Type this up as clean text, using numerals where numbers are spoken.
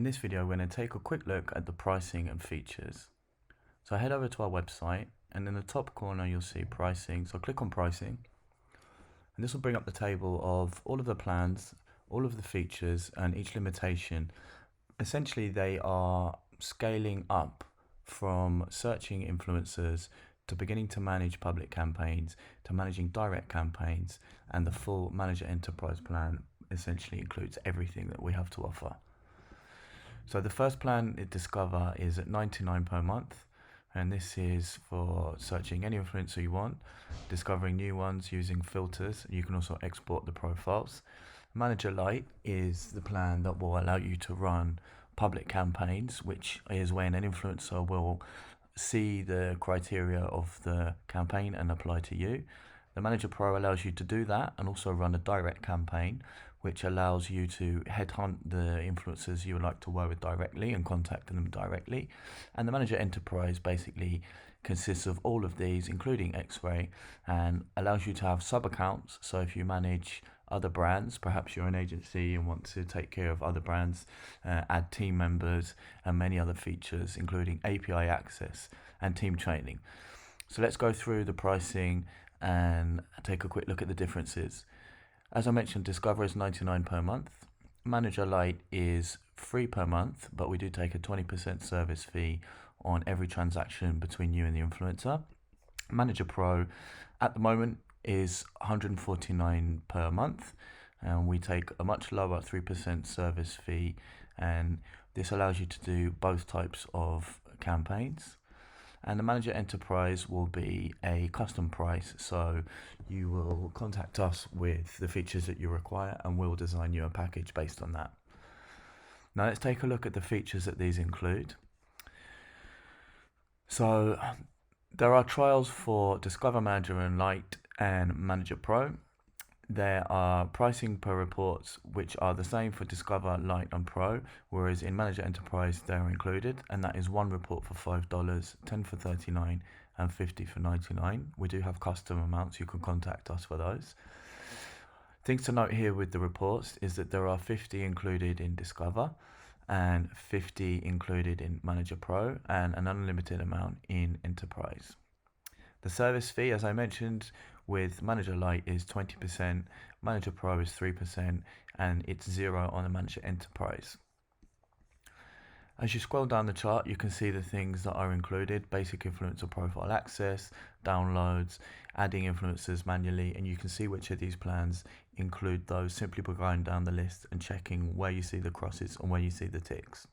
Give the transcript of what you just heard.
this video, we're going to take a quick look at the pricing and features. So head over to our website, and in the top corner you'll see pricing. So click on pricing, and this will bring up the table of all of the plans, all of the features, and each limitation. Essentially, they are scaling up from searching influencers to beginning to manage public campaigns, to managing direct campaigns, and the full Manager Enterprise plan essentially includes everything that we have to offer. So the first plan at Discover is at $99 per month, and this is for searching any influencer you want, discovering new ones using filters. You can also export the profiles. Manager Lite is the plan that will allow you to run public campaigns, which is when an influencer will see the criteria of the campaign and apply to you. The Manager Pro allows you to do that and also run a direct campaign, which allows you to headhunt the influencers you would like to work with directly and contact them directly. And the Manager Enterprise basically consists of all of these, including X-Ray, and allows you to have sub-accounts. So if you manage other brands, perhaps you're an agency and want to take care of other brands, add team members and many other features, including API access and team training. So let's go through the pricing and take a quick look at the differences. As I mentioned, Discover is $99 per month. Manager Lite is free per month, but we do take a 20% service fee on every transaction between you and the influencer. Manager Pro at the moment is $149 per month, and we take a much lower 3% service fee, and this allows you to do both types of campaigns. And the Manager Enterprise will be a custom price, so you will contact us with the features that you require and we'll design you a package based on that. Now let's take a look at the features that these include. So there are trials for Discover, Manager and Lite and Manager Pro. There are pricing per reports, which are the same for Discover, Lite and Pro, whereas in Manager Enterprise they're included, and that is one report for $5, 10 for $39 and 50 for $99. We do have custom amounts, you can contact us for those. Things to note here with the reports is that there are 50 included in Discover and 50 included in Manager Pro, and an unlimited amount in Enterprise. The service fee, as I mentioned, with Manager Lite is 20%, Manager Pro is 3%, and it's 0 on the Manager Enterprise. As you scroll down the chart, you can see the things that are included: basic influencer profile access, downloads, adding influencers manually, and you can see which of these plans include those simply by going down the list and checking where you see the crosses and where you see the ticks.